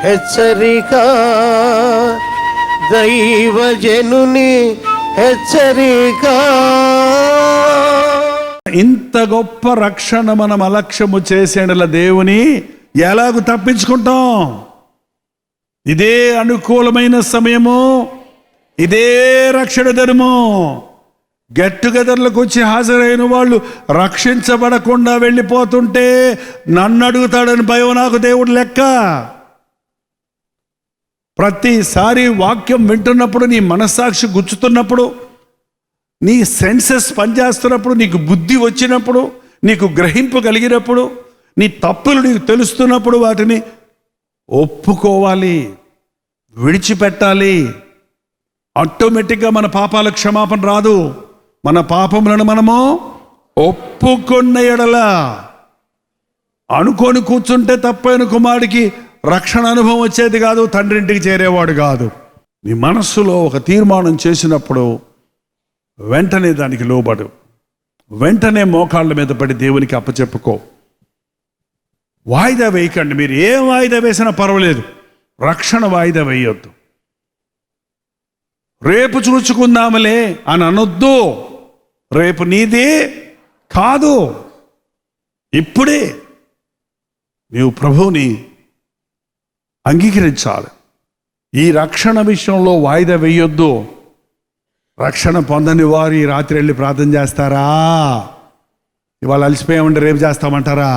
హెచ్చరిక, దైవజనుని హెచ్చరిక. ఇంత గొప్ప రక్షణ మనం అలక్ష్యము చేసేందుల దేవుని ఎలాగూ తప్పించుకుంటాం? ఇదే అనుకూలమైన సమయము, ఇదే రక్షణ ధర్మం. గెట్ టుగెదర్లకు వచ్చి హాజరైన వాళ్ళు రక్షించబడకుండా వెళ్ళిపోతుంటే నన్ను అడుగుతాడని భయం నాకు దేవుడు లెక్క. ప్రతిసారి వాక్యం వింటున్నప్పుడు, నీ మనస్సాక్షి గుచ్చుతున్నప్పుడు, నీ సెన్సెస్ పనిచేస్తున్నప్పుడు, నీకు బుద్ధి వచ్చినప్పుడు, నీకు గ్రహింపు కలిగినప్పుడు, నీ తప్పులు నీకు తెలుస్తున్నప్పుడు వాటిని ఒప్పుకోవాలి, విడిచిపెట్టాలి. ఆటోమేటిక్గా మన పాపాల క్షమాపణ రాదు. మన పాపములను మనము ఒప్పుకున్న ఎడల, అనుకొని కూర్చుంటే తప్పైన కుమారుడికి రక్షణ అనుభవం వచ్చేది కాదు, తండ్రింటికి చేరేవాడు కాదు. నీ మనస్సులో ఒక తీర్మానం చేసినప్పుడు వెంటనే దానికి లోబడు, వెంటనే మోకాళ్ళ మీద పడి దేవునికి అప్పచెప్పుకో. వాయిదా వేయకండి. మీరు ఏం వాయిదా వేసినా పర్వాలేదు, రక్షణ వాయిదా వేయొద్దు. రేపు చూసుకుందాములే అని అనొద్దు. రేపు నీది కాదు, ఇప్పుడే నీవు ప్రభువుని అంగీకరించాలి. ఈ రక్షణ విషయంలో వాయిదా వేయొద్దు. రక్షణ పొందని వారు ఈ రాత్రి వెళ్ళి ప్రార్థన చేస్తారా? ఇవాళ అలసిపోయామంటే రేపు చేస్తామంటారా?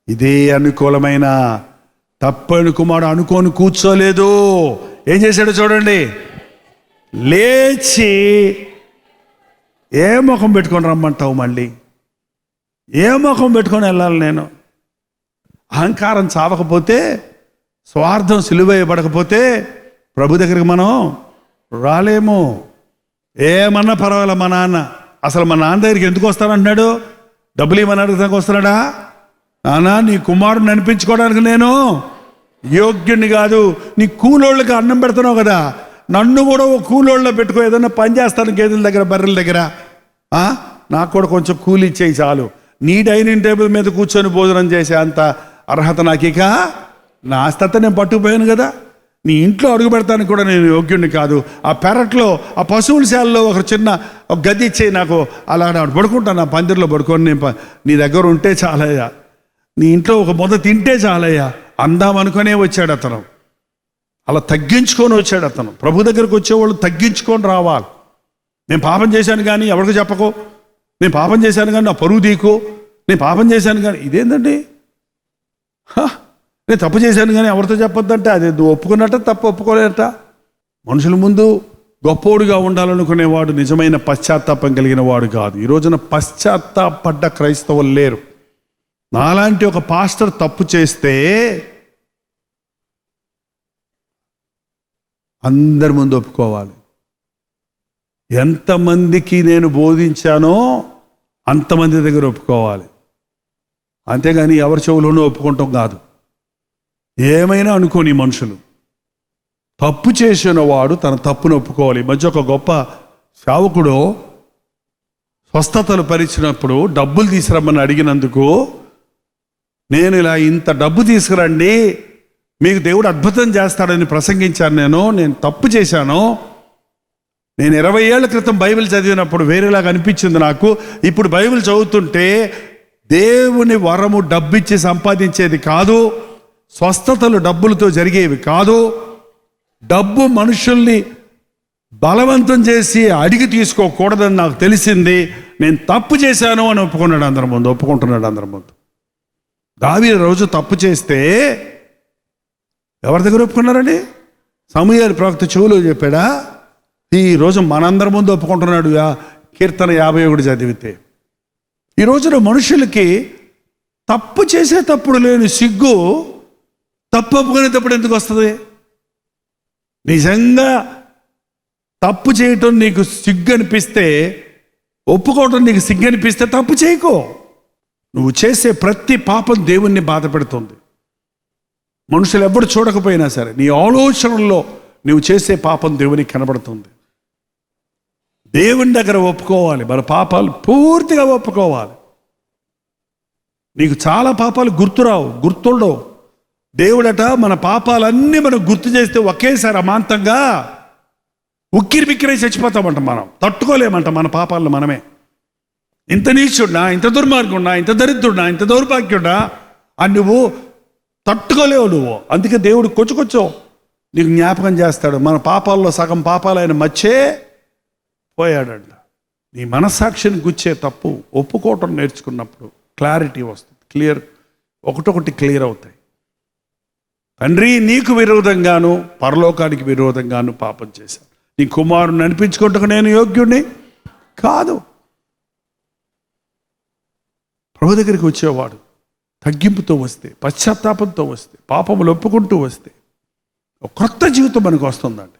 ఇదే అనుకూలమైన. తప్పని కుమారుడు అనుకోని కూర్చోలేదు. ఏం చేశాడో చూడండి. లేచి, ఏ ముఖం పెట్టుకొని రమ్మంటావు? మళ్ళీ ఏ ముఖం పెట్టుకొని వెళ్ళాలి నేను? అహంకారం చావకపోతే, స్వార్థం సిలువేయబడకపోతే ప్రభు దగ్గరికి మనం రాలేము. ఏమన్నా పర్వాలే. మా నాన్న, అసలు మా నాన్న దగ్గరికి ఎందుకు వస్తానంటున్నాడు? డబ్బులు ఇవ్వమని అడగడానికి వస్తున్నాడా? నాన్న, నీ కుమారుడిని అనిపించుకోవడానికి నేను యోగ్యుడిని కాదు. నీ కూలోళ్ళకి అన్నం పెడుతున్నావు కదా, నన్ను కూడా ఓ కూలోళ్ళలో పెట్టుకో. ఏదన్నా పని చేస్తాను గేదెల దగ్గర, బర్రెల దగ్గర. నాకు కూడా కొంచెం కూలి ఇచ్చేయి చాలు. నీ డైనింగ్ టేబుల్ మీద కూర్చొని భోజనం చేసే అంత అర్హత నాకిక, నా ఆస్తి నేను పట్టుకుపోయాను కదా. నీ ఇంట్లో అడుగు పెడతానికి కూడా నేను యోగ్యుడిని కాదు. ఆ పెరట్లో, ఆ పశువుల శాలలో ఒక చిన్న గది ఇచ్చేయి నాకు, అలా పడుకుంటాను. నా పందిరిలో పడుకొని నేను నీ దగ్గర ఉంటే చాలయ్యా, నీ ఇంట్లో ఒక ముద్ద తింటే చాలయ్యా అందామనుకునే వచ్చాడు అతను. అలా తగ్గించుకొని వచ్చాడు అతను. ప్రభు దగ్గరకు వచ్చేవాళ్ళు తగ్గించుకొని రావాలి. నేను పాపం చేశాను కానీ ఎవరికి చెప్పకో, నేను పాపం చేశాను కానీ నా పరువు తీకో, నేను పాపం చేశాను కానీ ఇదేంటండి, నేను తప్పు చేశాను కానీ ఎవరితో చెప్పొద్దంటే అది నువ్వు ఒప్పుకున్నట్ట, తప్పు ఒప్పుకోలేట. మనుషుల ముందు గొప్పోడుగా ఉండాలనుకునేవాడు నిజమైన పశ్చాత్తాపం కలిగిన వాడు కాదు. ఈ రోజున పశ్చాత్తాపడ్డ క్రైస్తవులు లేరు. నాలాంటి ఒక పాస్టర్ తప్పు చేస్తే అందరి ముందు ఒప్పుకోవాలి. ఎంతమందికి నేను బోధించానో అంతమంది దగ్గర ఒప్పుకోవాలి. అంతేగాని ఎవరి చెవులోనూ ఒప్పుకుంటాం కాదు. ఏమైనా అనుకోని మనుషులు, తప్పు చేసిన వాడు తన తప్పును ఒప్పుకోవాలి. మధ్య ఒక గొప్ప సేవకుడు స్వస్థతలు పరిచినప్పుడు డబ్బులు తీసుకురమ్మని అడిగినందుకు, నేను ఇలా ఇంత డబ్బు తీసుకురండి, మీకు దేవుడు అద్భుతం చేస్తాడని ప్రసంగించాను. నేను తప్పు చేశాను. నేను 20 ఏళ్ల క్రితం బైబిల్ చదివినప్పుడు వేరేలాగా అనిపించింది నాకు. ఇప్పుడు బైబిల్ చదువుతుంటే దేవుని వరము డబ్బిచ్చి సంపాదించేది కాదు, స్వస్థతలు డబ్బులతో జరిగేవి కాదు. డబ్బు మనుషుల్ని బలవంతం చేసి అడిగి తీసుకోకూడదని నాకు తెలిసింది. నేను తప్పు చేశాను అని ఒప్పుకున్నాడు అందరి ముందు, ఒప్పుకుంటున్నాడు అందరి ముందు. దావీదు రోజు తప్పు చేస్తే ఎవరి దగ్గర ఒప్పుకున్నారండి? సమూయేలు ప్రవక్త చెవులో చెప్పాడా? ఈరోజు మనందరి ముందు ఒప్పుకుంటున్నాడు. కీర్తన 51 చదివితే ఈ రోజున మనుషులకి తప్పు చేసేటప్పుడు లేని సిగ్గు తప్పు ఒప్పుకునేటప్పుడు ఎందుకు వస్తుంది? నిజంగా తప్పు చేయటం నీకు సిగ్గు అనిపిస్తే, ఒప్పుకోవటం నీకు సిగ్గు అనిపిస్తే తప్పు చేయకో. నువ్వు చేసే ప్రతి పాపం దేవుణ్ణి బాధ పెడుతుంది. మనుషులు ఎవరు చూడకపోయినా సరే నీ ఆలోచనల్లో నువ్వు చేసే పాపం దేవునికి కనబడుతుంది. దేవుని దగ్గర ఒప్పుకోవాలి, మన పాపాలు పూర్తిగా ఒప్పుకోవాలి. నీకు చాలా పాపాలు గుర్తురావు, గుర్తుండవు. దేవుడట మన పాపాలన్నీ మనం గుర్తు చేస్తే ఒకేసారి అమాంతంగా ఉక్కిరి బిక్కిరై చచ్చిపోతామంట. మనం తట్టుకోలేమంట మన పాపాలను మనమే. ఇంత నీచున్నా, ఇంత దుర్మార్గున్నా, ఇంత దరిద్రున్నా, ఇంత దౌర్భాగ్యున్నా అని నువ్వు తట్టుకోలేవు నువ్వు. అందుకే దేవుడు కొంచెం నీకు జ్ఞాపకం చేస్తాడు. మన పాపాల్లో సగం పాపాలైన మచ్చే పోయాడంట. నీ మనస్సాక్షిని గుచ్చే తప్పు ఒప్పుకోవటం నేర్చుకున్నప్పుడు క్లారిటీ వస్తుంది. ఒకటొకటి క్లియర్ అవుతాయి. తండ్రి, నీకు విరోధంగాను పరలోకానికి విరోధంగాను పాపం చేశాను. నీ కుమారుని అనిపించుకుంటూ నేను యోగ్యుడిని కాదు. ప్రభు దగ్గరికి వచ్చేవాడు తగ్గింపుతో వస్తే, పశ్చాత్తాపంతో వస్తే, పాపములు ఒప్పుకుంటూ వస్తే ఒక కొత్త జీవితం మనకు వస్తుందండి.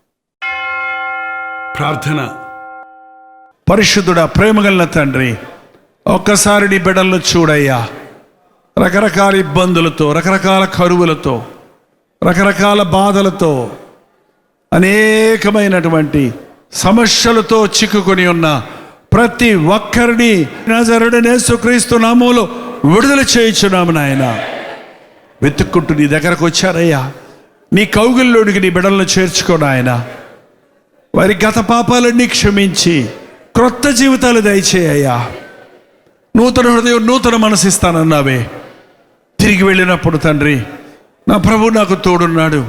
ప్రార్థన. పరిశుద్ధుడా, ప్రేమగల తండ్రి, ఒక్కసారి నీ బిడ్డలను చూడయ్యా. రకరకాల ఇబ్బందులతో, రకరకాల కరువులతో, రకరకాల బాధలతో, అనేకమైనటువంటి సమస్యలతో చిక్కుకొని ఉన్న ప్రతి ఒక్కరిని నజరేయుడైన యేసుక్రీస్తు నామములో విడుదల చేయించున్నాము నాయన. వెతుక్కుంటూ నీ దగ్గరకు వచ్చారయ్యా. నీ కౌగిల్లోనికి నీ బిడ్డలను చేర్చుకోను ఆయన. వారి గత పాపాలన్నీ క్షమించి క్రొత్త జీవితాలు దయచేయ్యా. నూతన హృదయం, నూతన మనసు ఇస్తానన్నావే. తిరిగి వెళ్ళినప్పుడు తండ్రి, నా ప్రభు నాకు తోడున్నాడు,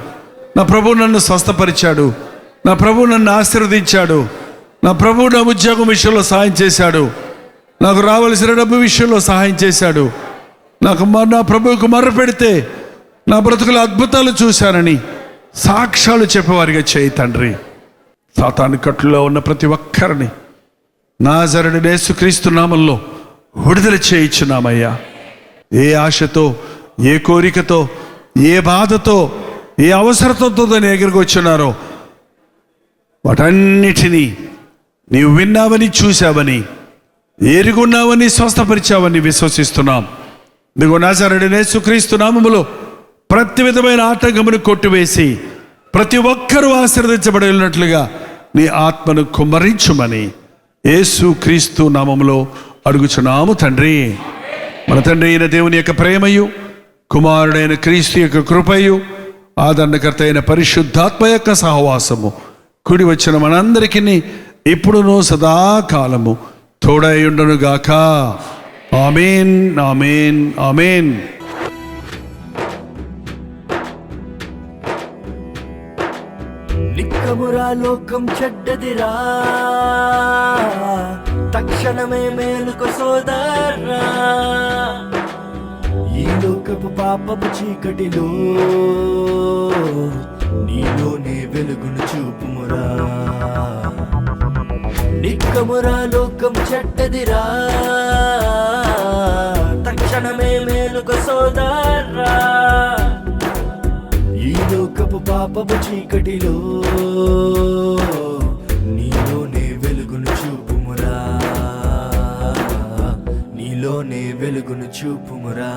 నా ప్రభు నన్ను స్వస్థపరిచాడు, నా ప్రభు నన్ను ఆశీర్వదించాడు, నా ప్రభు నా ఉద్యోగం విషయంలో సహాయం చేశాడు, నాకు రావలసిన డబ్బు విషయంలో సహాయం చేశాడు, నా ప్రభువుకు మొర్ర పెడితే నా బ్రతుకుల అద్భుతాలు చూశానని సాక్ష్యాలు చెప్పేవారిగా చేయి తండ్రి. సాతాను కట్టులో ఉన్న ప్రతి ఒక్కరిని నజరేయుడైన యేసుక్రీస్తు నామములో విడుదల చేయించున్నామయ్యా. ఏ ఆశతో, ఏ కోరికతో, ఏ బాధతో, ఏ అవసరతతో నీ దగ్గరికి వచ్చినారో వాటన్నిటినీ నీవు విన్నావని, చూశావని, ఎరుగున్నావని, స్వస్థపరిచావని విశ్వసిస్తున్నాం. ఇదిగో నజరేయుడైన యేసుక్రీస్తు నామములో ప్రతి విధమైన ఆటంకమును కొట్టివేసి ప్రతి ఒక్కరూ ఆశీర్వదించబడినట్లుగా నీ ఆత్మను కుమ్మరించుమని యేసుక్రీస్తు నామములో అడుగుచున్నాము తండ్రి. మన తండ్రి అయిన దేవుని యొక్క ప్రేమయు, కుమారుడైన క్రీస్తు యొక్క కృపయు, ఆదరణకర్త అయిన పరిశుద్ధాత్మ యొక్క సహవాసము కూడి వచ్చిన మనందరికీ ఇప్పుడును సదాకాలము తోడై ఉండునుగాక. ఆమేన్, ఆమేన్, ఆమేన్. నిక్కమురా లోకం చెడ్డదిరా, తక్షణమే మేలుకు సోదరా. ఈ లోకపు పాపపు చీకటిలో నీలోనే వెలుగును చూపుమురా. నిక్కమురా లోకం చెడ్డదిరా, తక్షణమే మేలుకు సోదరా. ఈ లోకపు పాపపు చీకటిలో నీలోనే వెలుగును చూపుమురా, నీలోనే వెలుగును చూపుమురా.